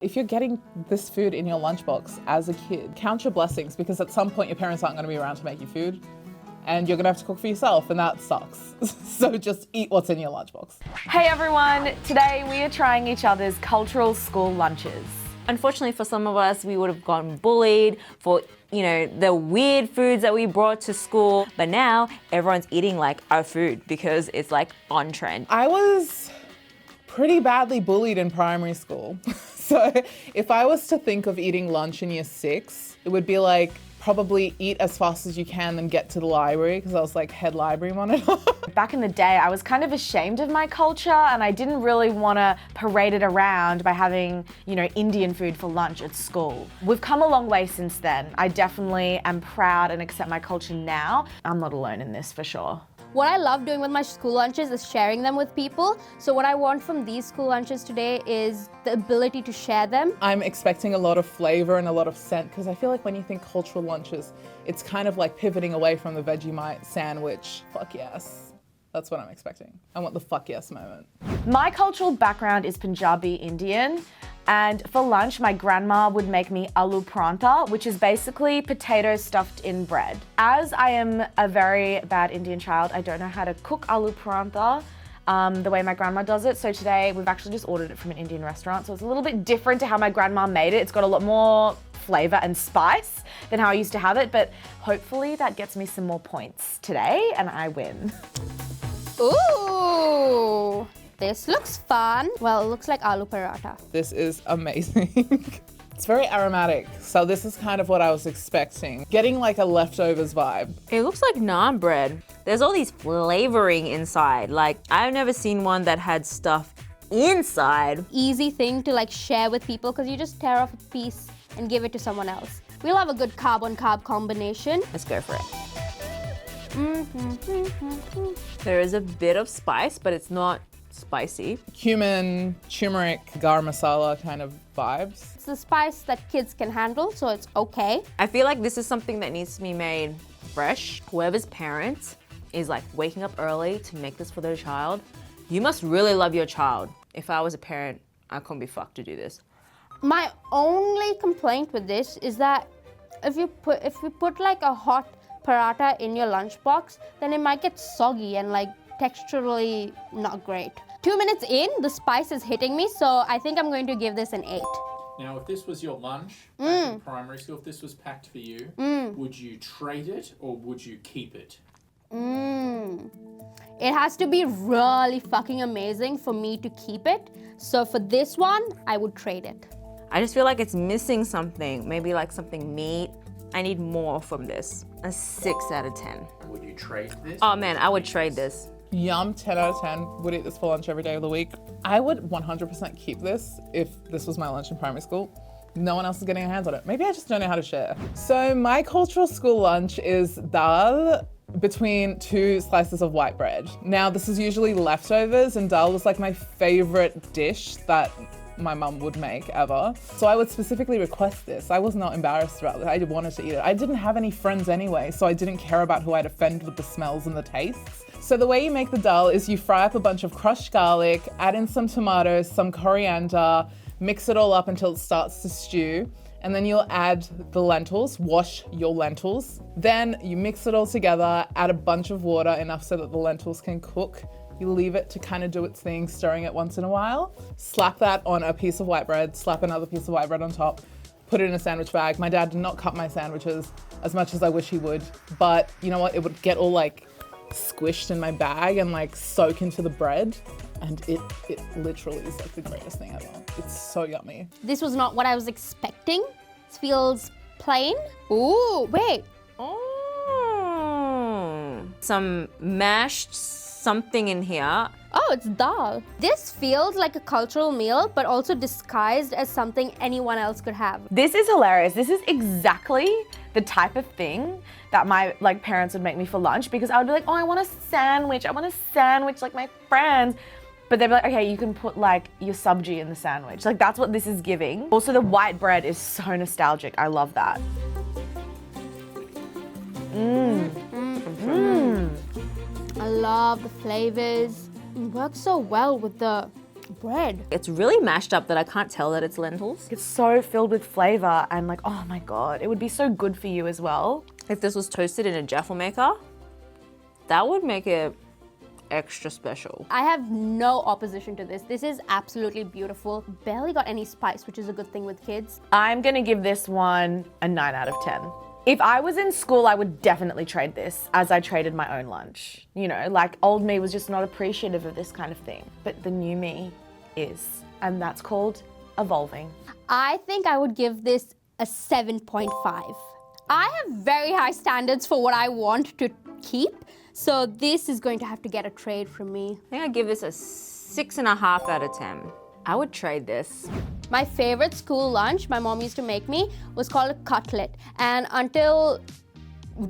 If you're getting this food in your lunchbox as a kid, count your blessings, because at some point your parents aren't going to be around to make you food and you're going to have to cook for yourself, and that sucks. So just eat what's in your lunchbox. Hey everyone, today we are trying each other's cultural school lunches. Unfortunately for some of us, we would have gotten bullied for, the weird foods that we brought to school. But now everyone's eating like our food because it's like on trend. I was pretty badly bullied in primary school. So if I was to think of eating lunch in year 6, it would be like probably eat as fast as you can and get to the library, because I was like head library monitor. Back in the day, I was kind of ashamed of my culture and I didn't really want to parade it around by having, Indian food for lunch at school. We've come a long way since then. I definitely am proud and accept my culture now. I'm not alone in this for sure. What I love doing with my school lunches is sharing them with people. So what I want from these school lunches today is the ability to share them. I'm expecting a lot of flavor and a lot of scent, because I feel like when you think cultural lunches, it's kind of like pivoting away from the Vegemite sandwich. Fuck yes. That's what I'm expecting. I want the fuck yes moment. My cultural background is Punjabi Indian. And for lunch, my grandma would make me aloo paratha, which is basically potatoes stuffed in bread. As I am a very bad Indian child, I don't know how to cook aloo paratha the way my grandma does it. So today we've actually just ordered it from an Indian restaurant. So it's a little bit different to how my grandma made it. It's got a lot more flavor and spice than how I used to have it. But hopefully that gets me some more points today and I win. Ooh! This looks fun. Well, it looks like aloo paratha. This is amazing. It's very aromatic, so this is kind of what I was expecting. Getting like a leftovers vibe. It looks like naan bread. There's all these flavoring inside. Like, I've never seen one that had stuff inside. Easy thing to share with people, because you just tear off a piece and give it to someone else. We'll have a good carb on carb combination. Let's go for it. There is a bit of spice, but it's not spicy. Cumin, turmeric, garam masala kind of vibes. It's the spice that kids can handle, so it's okay. I feel like this is something that needs to be made fresh. Whoever's parent is waking up early to make this for their child, you must really love your child. If I was a parent, I couldn't be fucked to do this. My only complaint with this is that if you put a hot paratha in your lunchbox, then it might get soggy and texturally not great. 2 minutes in, the spice is hitting me, so I think I'm going to give this an 8. Now, if this was your lunch back in primary school, if this was packed for you, would you trade it or would you keep it? It has to be really fucking amazing for me to keep it. So for this one, I would trade it. I just feel like it's missing something. Maybe something meat. I need more from this. A 6 out of 10. Would you trade this? Oh man, I would trade this. Yum, 10 out of 10. Would eat this for lunch every day of the week. I would 100% keep this if this was my lunch in primary school. No one else is getting their hands on it. Maybe I just don't know how to share. So my cultural school lunch is dal between 2 slices of white bread. Now this is usually leftovers, and dal was my favorite dish that my mum would make ever. So I would specifically request this. I was not embarrassed about it. I wanted to eat it. I didn't have any friends anyway, so I didn't care about who I'd offend with the smells and the tastes. So the way you make the dal is you fry up a bunch of crushed garlic, add in some tomatoes, some coriander, mix it all up until it starts to stew. And then you'll add the lentils, wash your lentils. Then you mix it all together, add a bunch of water, enough so that the lentils can cook. You leave it to kind of do its thing, stirring it once in a while. Slap that on a piece of white bread, slap another piece of white bread on top, put it in a sandwich bag. My dad did not cut my sandwiches as much as I wish he would, but you know what? It would get all squished in my bag and soak into the bread. And it literally is the greatest thing ever. It's so yummy. This was not what I was expecting. This feels plain. Ooh, wait. Oh. Some mashed something in here. Oh, it's dal. This feels like a cultural meal, but also disguised as something anyone else could have. This is hilarious. This is exactly the type of thing that my parents would make me for lunch, because I would be like, oh, I want a sandwich. I want a sandwich like my friends. But they'd be like, okay, you can put your sabji in the sandwich. That's what this is giving. Also, the white bread is so nostalgic. I love that. I love the flavors. It works so well with the bread. It's really mashed up that I can't tell that it's lentils. It's so filled with flavor and like, oh my God, it would be so good for you as well. If this was toasted in a Jaffa maker, that would make it extra special. I have no opposition to this. This is absolutely beautiful. Barely got any spice, which is a good thing with kids. I'm gonna give this one a 9 out of 10. If I was in school, I would definitely trade this as I traded my own lunch. You know, like old me was just not appreciative of this kind of thing, but the new me is, and that's called evolving. I think I would give this a 7.5. I have very high standards for what I want to keep, so this is going to have to get a trade from me. I think I'd give this a 6.5 out of 10. I would trade this. My favorite school lunch my mom used to make me was called a cutlet. And until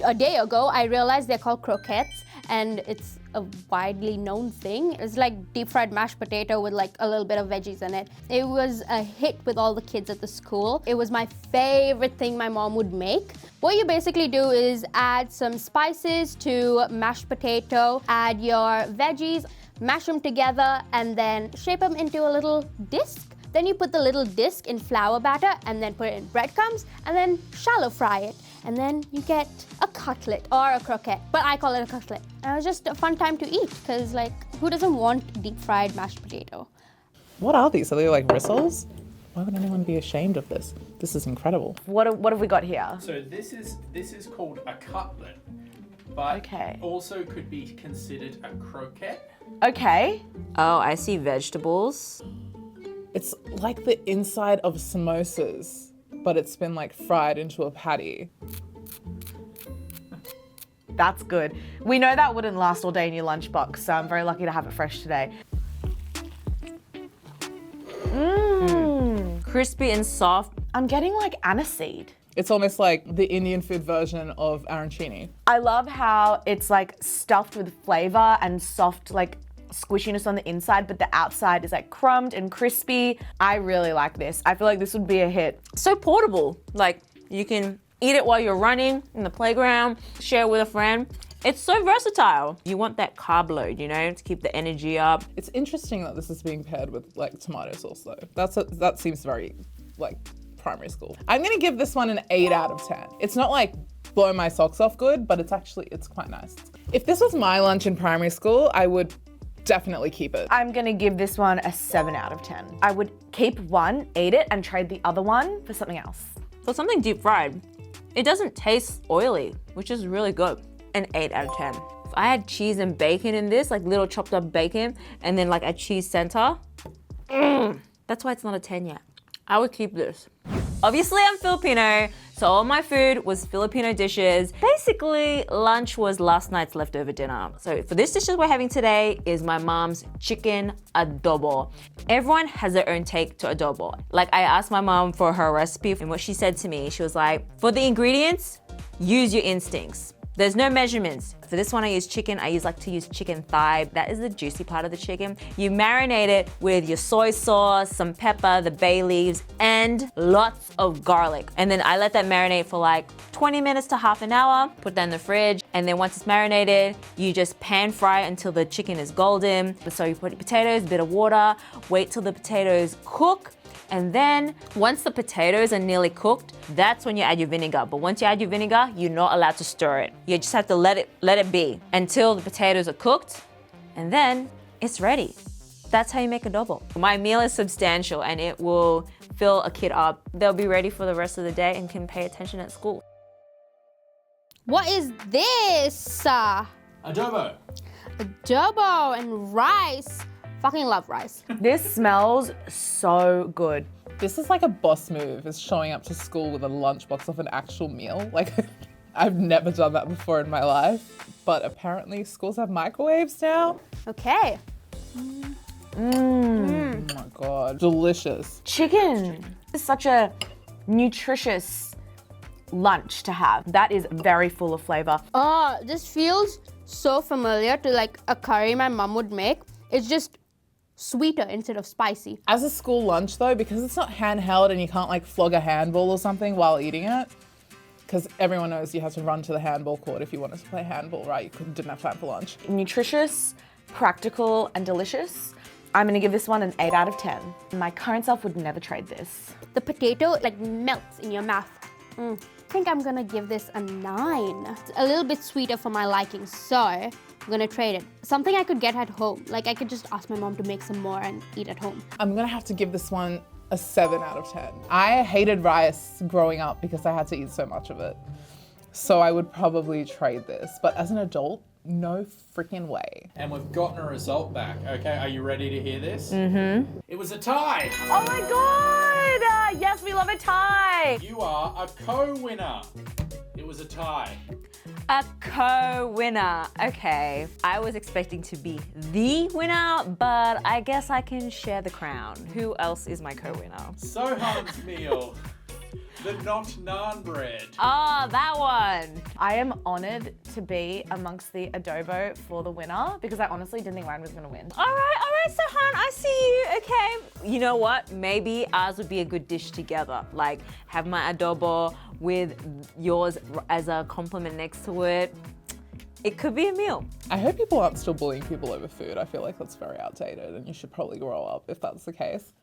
a day ago, I realized they're called croquettes, and it's a widely known thing. It's like deep fried mashed potato with like a little bit of veggies in it. It was a hit with all the kids at the school. It was my favorite thing my mom would make. What you basically do is add some spices to mashed potato, add your veggies, mash them together, and then shape them into a little disc. Then you put the little disc in flour batter and then put it in breadcrumbs and then shallow fry it. And then you get a cutlet or a croquette, but I call it a cutlet. And it was just a fun time to eat because, like, who doesn't want deep fried mashed potato? What are these? Are they like Rizcels? Why would anyone be ashamed of this? This is incredible. What have we got here? So this is called a cutlet, but Okay. also could be considered a croquette. Okay. Oh, I see vegetables. It's like the inside of samosas, but it's been like fried into a patty. That's good. We know that wouldn't last all day in your lunchbox, so I'm very lucky to have it fresh today. Crispy and soft. I'm getting like aniseed. It's almost like the Indian food version of arancini. I love how it's like stuffed with flavor and soft like squishiness on the inside, but the outside is like crumbed and crispy. I really like this. I feel like this would be a hit. So portable. Like, you can eat it while you're running in the playground, share it with a friend. It's so versatile. You want that carb load, you know, to keep the energy up. It's interesting that this is being paired with like tomato sauce though. That seems very like primary school. I'm gonna give this one an 8 out of 10. It's not like blow my socks off good, but it's quite nice. If this was my lunch in primary school, I would definitely keep it. I'm gonna give this one a 7 out of 10. I would keep one, eat it, and trade the other one for something else. For something deep fried, it doesn't taste oily, which is really good. An 8 out of 10. If I had cheese and bacon in this, like little chopped up bacon, and then like a cheese center, that's why it's not a 10 yet. I would keep this. Obviously, I'm Filipino, so all my food was Filipino dishes. Basically, lunch was last night's leftover dinner. So for this dishes we're having today is my mom's chicken adobo. Everyone has their own take to adobo. Like, I asked my mom for her recipe, and what she said to me, she was like, for the ingredients, use your instincts. There's no measurements. For this one, I use chicken. I like to use chicken thigh. That is the juicy part of the chicken. You marinate it with your soy sauce, some pepper, the bay leaves, and lots of garlic. And then I let that marinate for like 20 minutes to half an hour. Put that in the fridge. And then once it's marinated, you just pan fry it until the chicken is golden. So you put your potatoes, a bit of water, wait till the potatoes cook. And then once the potatoes are nearly cooked, that's when you add your vinegar. But once you add your vinegar, you're not allowed to stir it. You just have to let it be until the potatoes are cooked, and then it's ready. That's how you make adobo. My meal is substantial and it will fill a kid up. They'll be ready for the rest of the day and can pay attention at school. What is this? Adobo. Adobo and rice. Fucking love rice. This smells so good. This is like a boss move, is showing up to school with a lunchbox of an actual meal. Like, I've never done that before in my life, but apparently schools have microwaves now. Okay. Oh my God, delicious. Chicken is such a nutritious lunch to have. That is very full of flavor. Oh, this feels so familiar to like a curry my mom would make. It's just sweeter instead of spicy. As a school lunch though, because it's not handheld and you can't like flog a handball or something while eating it, because everyone knows you have to run to the handball court if you wanted to play handball, right? You didn't have time for lunch. Nutritious, practical, and delicious. I'm gonna give this one an 8 out of 10. My current self would never trade this. The potato like melts in your mouth. I think I'm gonna give this a 9. It's a little bit sweeter for my liking, so I'm gonna trade it. Something I could get at home. Like I could just ask my mom to make some more and eat at home. I'm gonna have to give this one a 7 out of 10. I hated rice growing up because I had to eat so much of it. So I would probably trade this, but as an adult, no freaking way. And we've gotten a result back. Okay, are you ready to hear this? Mm-hmm. It was a tie. Oh my god! Yes, we love a tie! You are a co-winner. It was a tie. A co-winner. Okay. I was expecting to be the winner, but I guess I can share the crown. Who else is my co-winner? Sohan's meal. The not naan bread. Ah, that one. I am honored to be amongst the Adobo for the winner because I honestly didn't think Ryan was gonna win. All right, Sohan, I see you. Okay. You know what? Maybe ours would be a good dish together. Like have my adobo with yours as a compliment next to it. It could be a meal. I hope people aren't still bullying people over food. I feel like that's very outdated and you should probably grow up if that's the case.